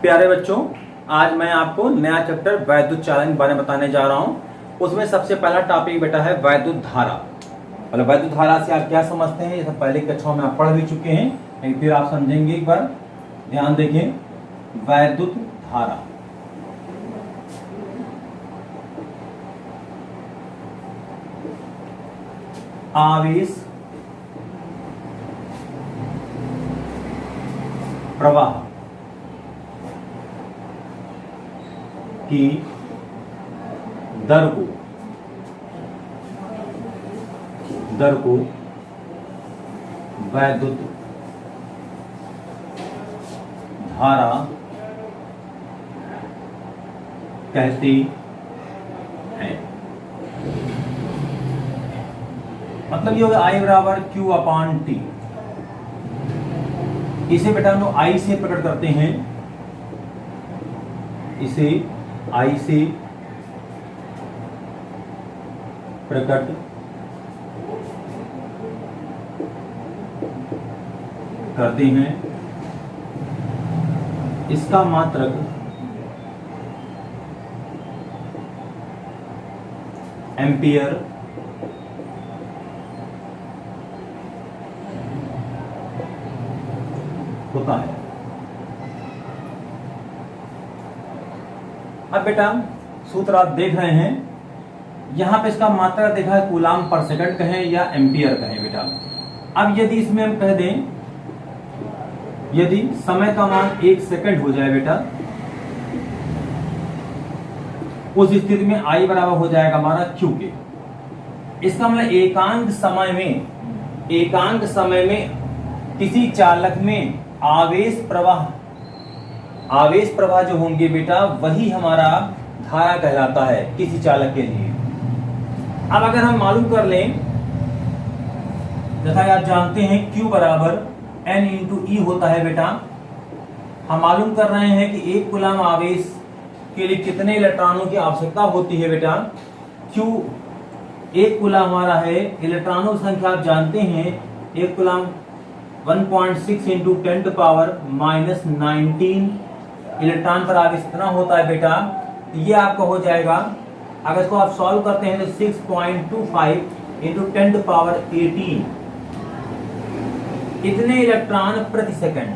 प्यारे बच्चों, आज मैं आपको नया चैप्टर वैद्युत चालन के बारे में बताने जा रहा हूँ। उसमें सबसे पहला टॉपिक बेटा है वैद्युत धारा। मतलब वैद्युत धारा से आप क्या समझते हैं, ये सब पहले कक्षाओं में आप पढ़ भी चुके हैं, लेकिन फिर आप समझेंगे। एक बार ध्यान देखें, वैद्युत धारा आवेश प्रवाह की दर को वैद्युत धारा कहती है। मतलब ये होगा I बराबर Q अपान T। इसे बेटा हम लोग I से प्रकट करते हैं, इसे I से प्रकट करते हैं। इसका मात्रक एम्पियर होता है। अब बेटा सूत्र आप देख रहे हैं, यहां पे इसका मात्रा देखा है कूलाम पर सेकंड कहें या एम्पियर कहें बेटा। अब यदि इसमें हम कह दें, यदि समय का मान 1 सेकंड हो जाए बेटा, उस स्थिति में I बराबर हो जाएगा हमारा Q के। इसका मतलब एकांक समय में किसी चालक में आवेश प्रवाह जो होंगे बेटा, वही हमारा धारा कहलाता है किसी चालक के लिए। अब अगर हम मालूम कर लें, जैसा आप जानते हैं Q बराबर N इंटू E होता है बेटा। हम मालूम कर रहे हैं कि 1 कूलाम आवेश के लिए कितने इलेक्ट्रॉनों की आवश्यकता होती है बेटा। Q 1 कूलाम हमारा है, इलेक्ट्रॉनों की संख्या आप जानते हैं, 1 coulomb 1.6 into 10 to power minus 19 electron पर आवेश इतना होता है बेटा। ये आपका हो जाएगा, अगर इसको आप सॉल्व करते हैं तो 6.25 इंटू 10 टू पावर 18 इतने इलेक्ट्रॉन प्रति सेकंड।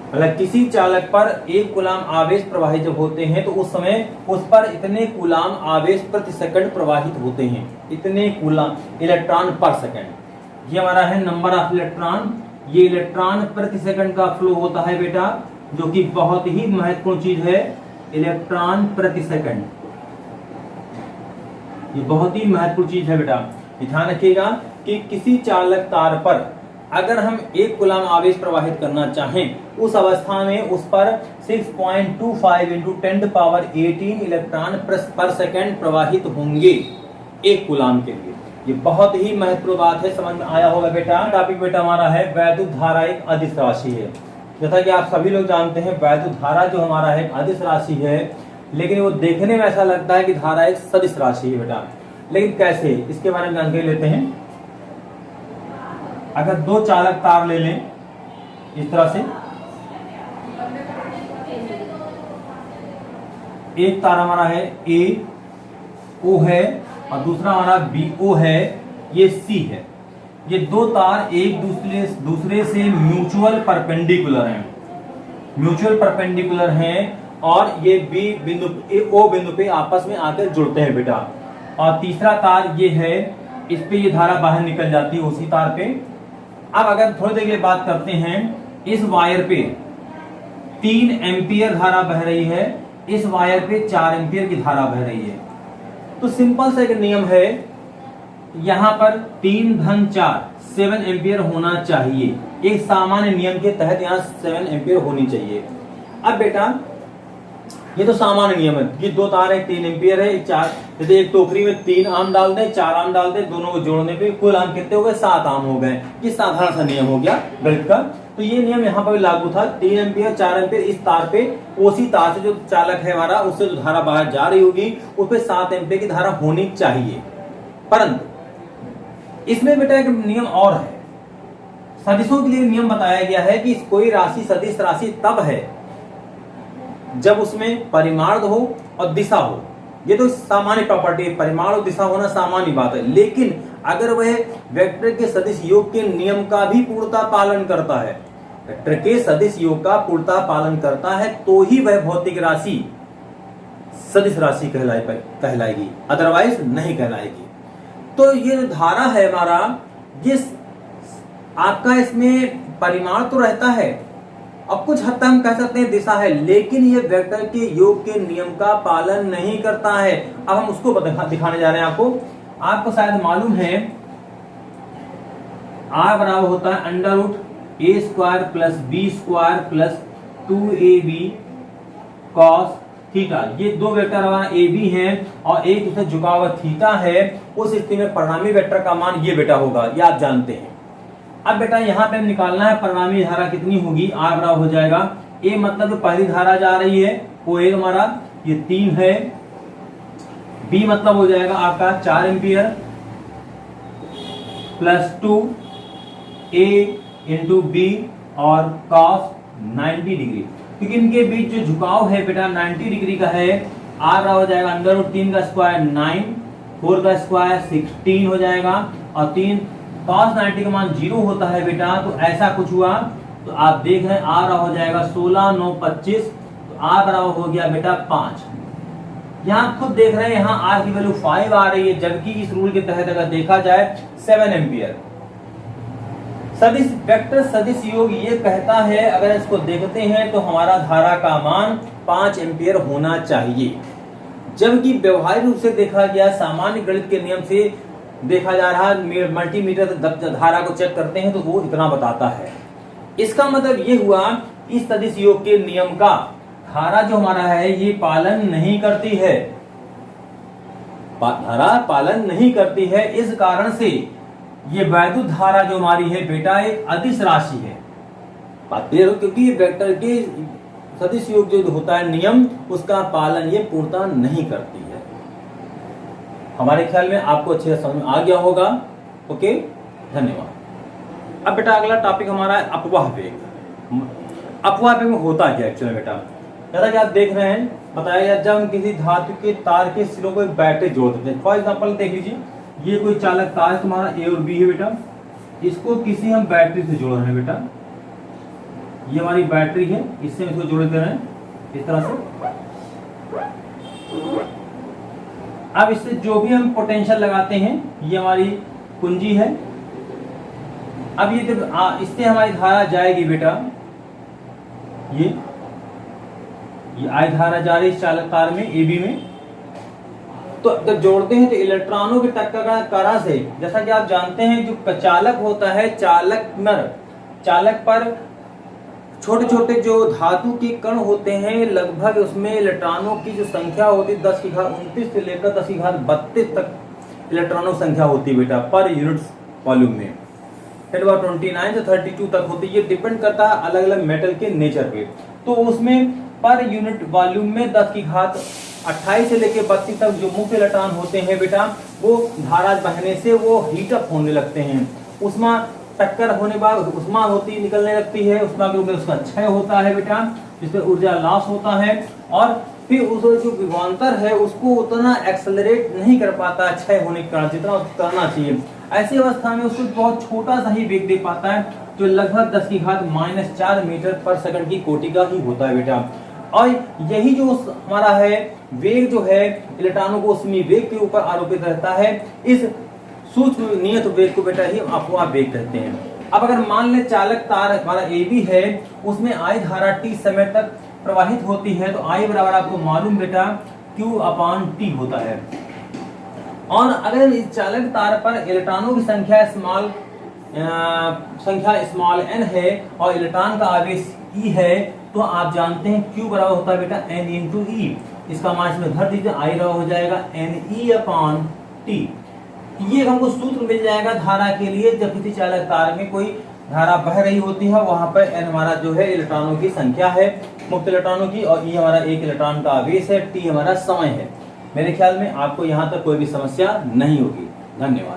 मतलब किसी चालक पर 1 कूलाम आवेश प्रवाहित जब होते हैं तो उस समय उस पर इतने कूलाम आवेश प्रति सेकंड प्रवाहित होते हैं, इतने कूलाम इलेक्ट्रॉन पर सेकंड। ये हमारा है नंबर ऑफ इलेक्ट्रॉन। ये इलेक्ट्रॉन प्रति सेकंड का फ्लो होता है बेटा, जो कि बहुत ही महत्वपूर्ण चीज है। इलेक्ट्रॉन प्रति सेकंड ये बहुत ही महत्वपूर्ण चीज है बेटा। ध्यान रखिएगा कि किसी चालक तार पर अगर हम 1 कूलाम आवेश प्रवाहित करना चाहें, उस अवस्था में उस पर 6.25 इंटू 10 टू पावर 18 इलेक्ट्रॉन पर सेकंड प्रवाहित होंगे 1 कूलाम के लिए। ये बहुत ही महत्वपूर्ण बात है, समझ में आया होगा बेटा। टॉपिक बेटा हमारा है वैद्युत धारा एक अदिश राशि है। जैसा कि आप सभी लोग जानते हैं, वैद्युत धारा जो हमारा है अदिश राशि है, लेकिन वो देखने में ऐसा लगता है कि धारा एक सदिश राशि है बेटा। लेकिन कैसे, इसके बारे में जानकारी लेते हैं। अगर 2 चालक तार ले लें इस तरह से, एक तार हमारा है AO है और दूसरा हमारा BO है, ये C है। ये 2 तार एक दूसरे से म्यूचुअल परपेंडिकुलर हैं और ये O बिंदु पे आपस में आकर जुड़ते हैं बेटा। और तीसरा तार ये है, इस पे ये धारा बाहर निकल जाती है उसी तार पे। अब अगर थोड़ी देर के लिए बात करते हैं, इस वायर पे 3 एम्पियर धारा बह रही है, इस वायर पे 4 एम्पियर की धारा बह रही है। तो सिंपल सा एक नियम है, यहां पर 3 धन 4 7 एम्पियर होना चाहिए। एक सामान्य नियम के तहत यहाँ 7 एम्पियर होनी चाहिए। अब बेटा ये तो सामान्य नियम है कि 2 तार है, 3 एम्पियर है, 4, जैसे एक टोकरी में 3 आम डाल दें, 4 आम डाल दें, दोनों को जोड़ने पे कुल आम कितने हो गए, 7 आम हो गए। ये साधारण सा नियम हो गया गणित का। तो ये नियम यहाँ पर लागू था। 3 एम्पियर 4 एम्पियर इस तार पे, उसी तार से जो चालक है हमारा, उससे जो धारा बाहर जा रही होगी उस पे 7 एम्पियर की धारा होनी चाहिए। परंतु इसमें बेटा एक नियम और है, सदिशों के लिए नियम बताया गया है कि कोई राशि सदिश राशि तब है जब उसमें परिमाण हो और दिशा हो। ये तो सामान्य प्रॉपर्टी है, परिमाण और दिशा होना सामान्य बात है। लेकिन अगर वह वेक्टर के सदिश योग के नियम का भी पूर्णतः पालन करता है, वेक्टर के सदिश योग का पूर्णतः पालन करता है, तो ही वह भौतिक राशि सदिश राशि कहलाएगी, अदरवाइज नहीं कहलाएगी। तो ये जो धारा है हमारा, ये आपका इसमें परिमाण तो रहता है, अब कुछ हद तक हम कह सकते हैं दिशा है, लेकिन ये वेक्टर के योग के नियम का पालन नहीं करता है। अब हम उसको दिखाने जा रहे हैं आपको शायद मालूम है, r बराबर होता है under root A square plus B square plus 2ab cos theta. ये दो वेक्टर हमारा ए बी है और एक दूसरे झुका हुआ थीटा है। उस स्थिति में परिणामी वेक्टर का मान ये बेटा होगा, ये आप जानते हैं। अब बेटा यहाँ पे निकालना है परिणामी धारा कितनी होगी, r बराबर हो जाएगा a मतलब जो पहली धारा जा रही है वो एक हमारा ये 3 है, b मतलब हो जाएगा आपका 4 ampere plus 2a into B और cos 90 डिग्री, क्योंकि इनके बीच जो झुकाव है बेटा 90 डिग्री का है। r बराबर हो जाएगा अंडर रूट 3 का स्क्वायर 9, 4 का स्क्वायर 16 हो जाएगा और 3 cos 90 का मान 0 होता है बेटा। तो ऐसा कुछ हुआ, तो आप देख रहे हैं r हो जाएगा 16 9 25, तो r बराबर हो गया बेटा 5। यहाँ खुद देख रहे हैं यहाँ r की वैल्यू 5 आ रही है, जबकि इस रूल के तहत अगर देखा जाए 7 एम्पियर। सदिश वेक्टर सदिश योग ये कहता है, अगर इसको देखते हैं तो हमारा धारा का मान 5 एम्पियर होना चाहिए, जबकि व्यवहारिक रूप से देखा गया सामान्य गणित के नियम से देखा जा रहा है, मल्टीमीटर धारा को चेक करते हैं तो वो इतना बताता है। इसका मतलब ये हुआ इस सदिश योग के नियम का धारा जो हमारा है ये पालन नहीं करती है, धारा पालन नहीं करती है। इस कारण से ये वैद्युत धारा जो हमारी है बेटा एक अदिश राशि है, क्योंकि ये वेक्टर के सदिश योग जो होता है नियम, उसका पालन ये पूर्णतः नहीं करती है। हमारे ख्याल में आपको अच्छे से समझ में आ गया होगा। ओके, धन्यवाद। अब बेटा अगला टॉपिक हमारा है अपवाह वेग। अपवाह वेग में होता क्या एक्चुअली बेटा, जैसा कि आप देख रहे हैं बताया गया, जब हम किसी धातु के तार के सिरों को एक बैटरी जोड़ देते हैं। फॉर एग्जाम्पल देख लीजिए, ये कोई चालक तार है तुम्हारा ए और बी है बेटा, इसको किसी हम बैटरी से जोड़ रहे हैं बेटा, ये हमारी बैटरी है, इससे इसको जोड़ दे रहे हैं इस तरह से। अब इससे जो भी हम पोटेंशियल लगाते हैं ये हमारी कुंजी है। अब ये जब इससे हमारी धारा जाएगी बेटा, ये आई धारा जा रही है चालक तार में ए बी में। तो जब जोड़ते हैं तो इलेक्ट्रॉनों की टक्कर से, जैसा कि आप जानते हैं जो चालक होता है, चालक पर छोटे छोटे जो धातु के कण होते हैं, लगभग उसमें इलेक्ट्रॉनों की जो संख्या होती है 10 की घात 29 से लेकर 10 की घात 32 तक इलेक्ट्रॉनों संख्या होती है बेटा पर यूनिट वॉल्यूम में। 29 से 32 तक होती है, ये डिपेंड करता है अलग अलग मेटल के नेचर पे। तो उसमें पर यूनिट वॉल्यूम में 10 की घात 28 से लेकर 32 तक जो मुख्य इलेक्ट्रॉन होते हैं बेटा, वो धारा बहने से वो हीट अप होने लगते हैं। उष्मा टक्कर होने के बाद उष्मा होती निकलने लगती है, उष्मा के रूप में उसका क्षय होता है बेटा, जिससे ऊर्जा लॉस होता है और फिर उस जो विभवांतर है उसको उतना एक्सेलरेट नहीं कर पाता क्षय होने के कारण जितना करना चाहिए। ऐसी अवस्था में उसको बहुत छोटा सा ही वेग दे पाता है, जो लगभग 10 की घात -4 मीटर पर सेकंड की कोटि का ही होता है बेटा। और यही जो हमारा है वेग जो है इलेक्ट्रॉनों को उसमें वेग के ऊपर आरोपित रहता है। इस सूक्ष्म नियत वेग को बेटा ही अपवाह वेग कहते हैं। अब अगर मान ले चालक तार हमारा ए बी है, उसमें आई धारा टी समय तक प्रवाहित होती है, तो आई बराबर आपको मालूम बेटा Q/T होता है। और अगर इस चालक तार पर इलेक्ट्रॉनों की संख्या स्मॉल n है और इलेक्ट्रॉन का आवेश E है, तो आप जानते हैं Q बराबर होता है बेटा N × E। इसका मान इसमें धर दीजिए, I बराबर हो जाएगा NE/T। ये हमको सूत्र मिल जाएगा धारा के लिए, जब किसी चालक तार में कोई धारा बह रही होती है, वहां पर n हमारा जो है इलेक्ट्रॉनों की संख्या है मुक्त इलेक्ट्रॉनों की, और E हमारा एक इलेक्ट्रॉन का आवेश है, T हमारा समय है। मेरे ख्याल में आपको यहाँ तक कोई भी समस्या नहीं होगी। धन्यवाद।